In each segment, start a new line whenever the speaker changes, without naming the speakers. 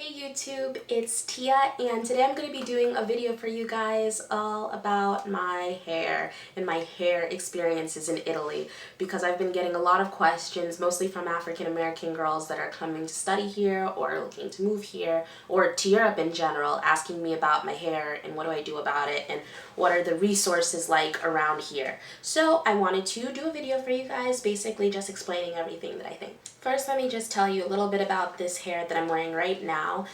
Hey YouTube, it's Tia, and today I'm going to be doing a video for you guys all about my hair and my hair experiences in Italy, because I've been getting a lot of questions, mostly from African American girls that are coming to study here or looking to move here or to Europe in general, asking me about my hair and what do I do about it and what are the resources like around here. So I wanted to do a video for you guys, basically just explaining everything that I think. First, let me just tell you a little bit about this hair that I'm wearing right now.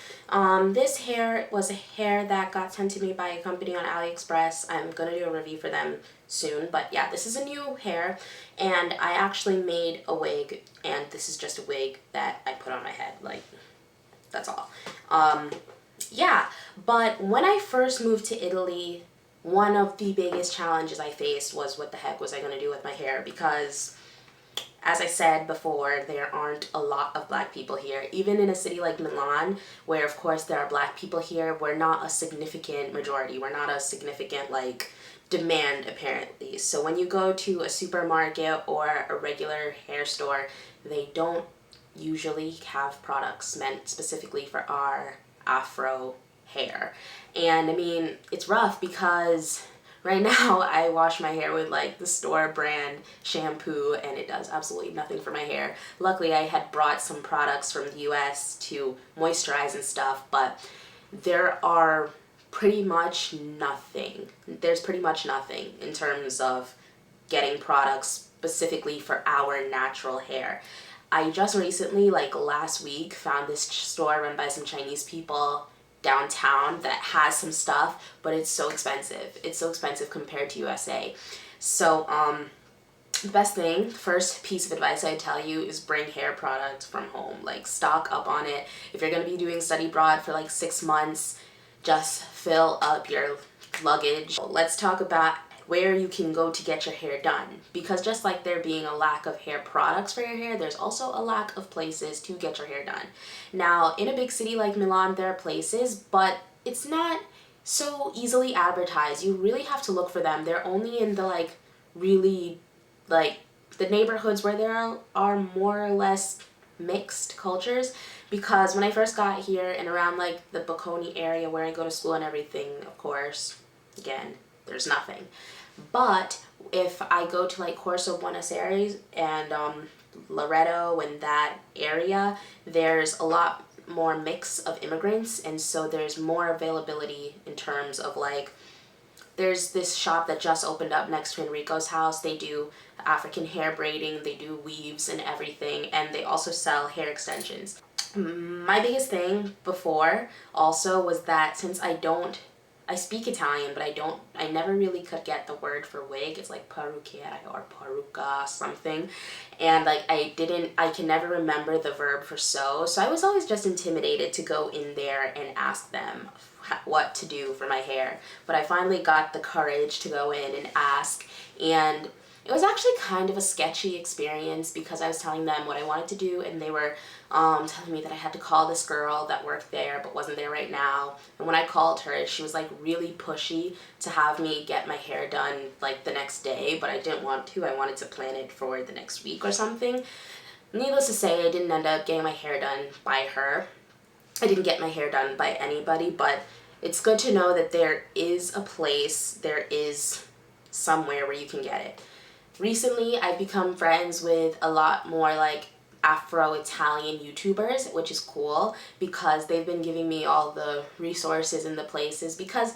This hair was a hair that got sent to me by a company on AliExpress. I'm going to do a review for them soon, but yeah, this is a new hair, and I actually made a wig, and this is just a wig that I put on my head, like, that's all. Yeah, but when I first moved to Italy, one of the biggest challenges I faced was what the heck was I going to do with my hair, because as I said before, there aren't a lot of black people here. Even in a city like Milan, where of course there are black people here, we're not a significant majority. We're not a significant, like, demand, apparently. So when you go to a supermarket or a regular hair store, they don't usually have products meant specifically for our Afro hair. And I mean, it's rough because right now I wash my hair with like the store brand shampoo and it does absolutely nothing for my hair. Luckily I had brought some products from the US to moisturize and stuff, but there are pretty much nothing. There's pretty much nothing in terms of getting products specifically for our natural hair. I just recently, like last week, found this store run by some Chinese people downtown that has some stuff, but it's so expensive. It's so expensive compared to USA. So, the best thing, first piece of advice I'd tell you is bring hair products from home. Like, stock up on it. If you're going to be doing study abroad for like 6 months, just fill up your luggage. Let's talk about where you can go to get your hair done, because just like there being a lack of hair products for your hair, there's also a lack of places to get your hair done. Now, in a big city like Milan, there are places, but it's not so easily advertised. You really have to look for them. They're only in the like really like the neighborhoods where there are more or less mixed cultures, because when I first got here and around like the Bocconi area where I go to school and everything, of course, again, there's nothing. But if I go to like Corso Buenos Aires and Loreto and that area, there's a lot more mix of immigrants, and so there's more availability in terms of like, there's this shop that just opened up next to Enrico's house. They do African hair braiding, they do weaves and everything, and they also sell hair extensions. My biggest thing before also was that since I speak Italian, but I never really could get the word for wig. It's like parrucchiere or parrucca something. And like I can never remember the verb for sew. So I was always just intimidated to go in there and ask them what to do for my hair. But I finally got the courage to go in and ask, and it was actually kind of a sketchy experience because I was telling them what I wanted to do, and they were telling me that I had to call this girl that worked there but wasn't there right now. And when I called her, she was like really pushy to have me get my hair done like the next day, but I didn't want to. I wanted to plan it for the next week or something. Needless to say, I didn't end up getting my hair done by her. I didn't get my hair done by anybody, but it's good to know that there is a place, there is somewhere where you can get it. Recently, I've become friends with a lot more like Afro-Italian YouTubers, which is cool because they've been giving me all the resources and the places, because,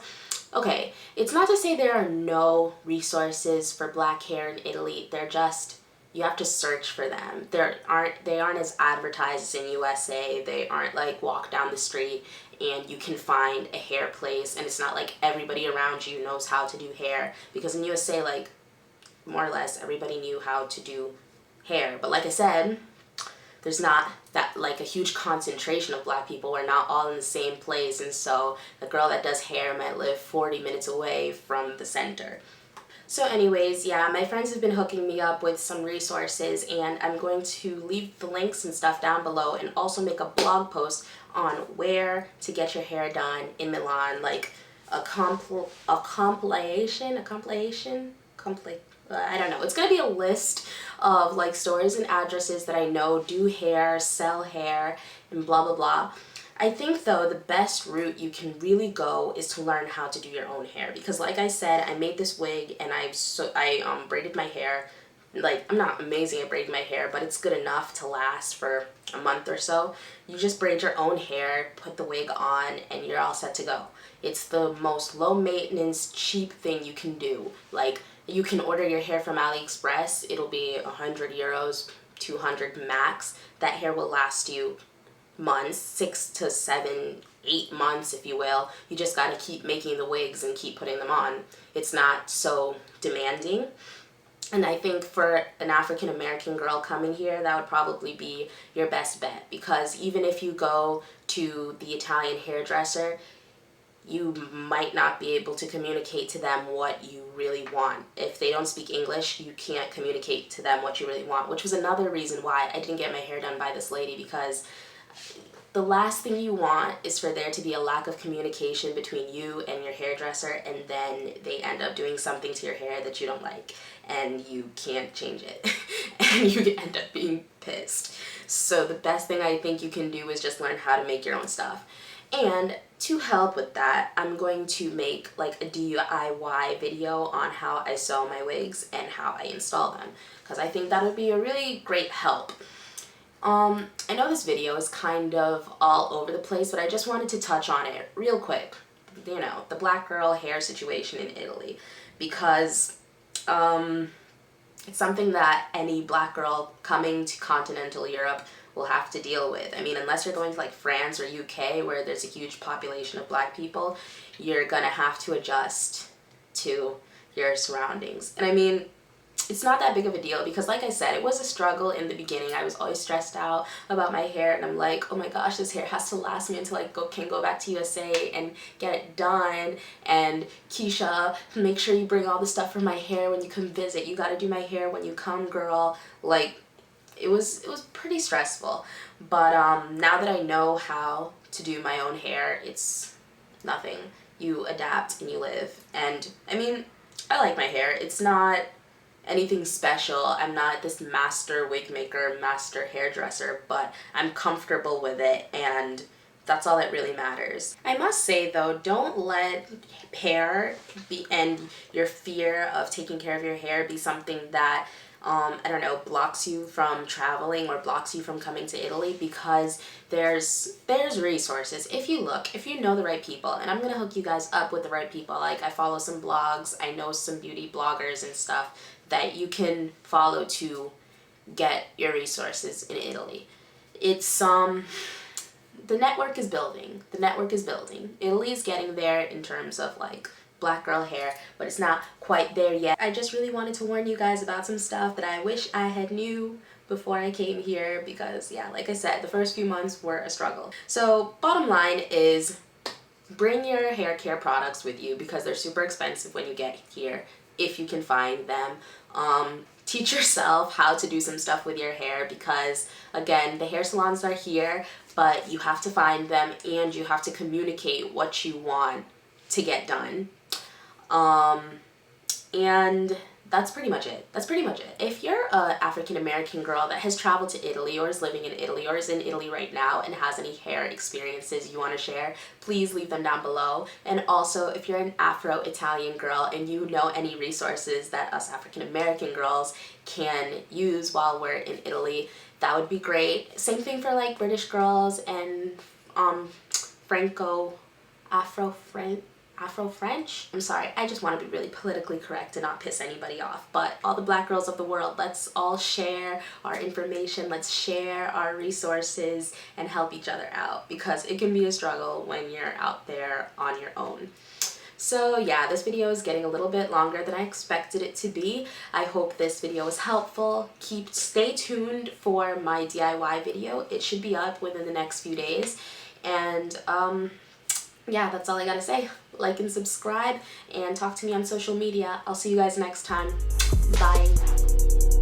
okay, it's not to say there are no resources for black hair in Italy. They're just, you have to search for them. They aren't as advertised as in USA. They aren't like walk down the street and you can find a hair place, and it's not like everybody around you knows how to do hair, because in USA, like, more or less everybody knew how to do hair. But like I said, there's not that like a huge concentration of black people. We're not all in the same place, and so the girl that does hair might live 40 minutes away from the center. So anyways, yeah, my friends have been hooking me up with some resources, and I'm going to leave the links and stuff down below, and also make a blog post on where to get your hair done in Milan, like a compilation, I don't know. It's gonna be a list of like stores and addresses that I know do hair, sell hair, and blah blah blah. I think though the best route you can really go is to learn how to do your own hair, because like I said, I made this wig and I braided my hair. Like, I'm not amazing at braiding my hair, but it's good enough to last for a month or so. You just braid your own hair, put the wig on, and you're all set to go. It's the most low maintenance, cheap thing you can do. Like, you can order your hair from AliExpress. It'll be 100 euros, 200 max. That hair will last you months, 6 to 7, 8 months, if you will. You just gotta keep making the wigs and keep putting them on. It's not so demanding. And I think for an African American girl coming here, that would probably be your best bet, because even if you go to the Italian hairdresser, you might not be able to communicate to them what you really want. If they don't speak English, you can't communicate to them what you really want, which was another reason why I didn't get my hair done by this lady, because the last thing you want is for there to be a lack of communication between you and your hairdresser, and then they end up doing something to your hair that you don't like and you can't change it and you end up being pissed. So the best thing I think you can do is just learn how to make your own stuff. And to help with that, I'm going to make like a DIY video on how I sew my wigs and how I install them, because I think that would be a really great help. I know this video is kind of all over the place, but I just wanted to touch on it real quick. You know, the black girl hair situation in Italy, because it's something that any black girl coming to continental Europe will have to deal with. I mean, unless you're going to like France or UK where there's a huge population of black people, you're gonna have to adjust to your surroundings. And I mean, it's not that big of a deal, because like I said, it was a struggle in the beginning. I was always stressed out about my hair, and I'm like, oh my gosh, this hair has to last me until I can go back to USA and get it done. And Keisha, make sure you bring all the stuff for my hair when you come visit. You gotta do my hair when you come, girl. Like, it was pretty stressful. But now that I know how to do my own hair, it's nothing. You adapt and you live. And I mean, I like my hair. It's not anything special. I'm not this master wig maker, master hairdresser, but I'm comfortable with it, and that's all that really matters. I must say though, don't let hair be, and your fear of taking care of your hair, be something that I don't know, blocks you from traveling or blocks you from coming to Italy, because there's resources. If you look, if you know the right people, and I'm gonna hook you guys up with the right people. Like, I follow some blogs, I know some beauty bloggers and stuff that you can follow to get your resources in Italy. It's the network is building. The network is building. Italy is getting there in terms of like black girl hair, but it's not quite there yet. I just really wanted to warn you guys about some stuff that I wish I had knew before I came here, because yeah, like I said, the first few months were a struggle. So bottom line is, bring your hair care products with you, because they're super expensive when you get here, if you can find them. Teach yourself how to do some stuff with your hair, because again, the hair salons are here, but you have to find them and you have to communicate what you want to get done. And that's pretty much it. That's pretty much it. If you're an African American girl that has traveled to Italy, or is living in Italy, or is in Italy right now and has any hair experiences you want to share, please leave them down below. And also, if you're an Afro-Italian girl and you know any resources that us African American girls can use while we're in Italy, that would be great. Same thing for like British girls and Afro-French. I'm sorry, I just want to be really politically correct and not piss anybody off. But all the black girls of the world, let's all share our information, let's share our resources and help each other out, because it can be a struggle when you're out there on your own. So yeah, this video is getting a little bit longer than I expected it to be. I hope this video was helpful. Stay tuned for my DIY video. It should be up within the next few days. And yeah, that's all I gotta say. Like and subscribe, and talk to me on social media. I'll see you guys next time. Bye.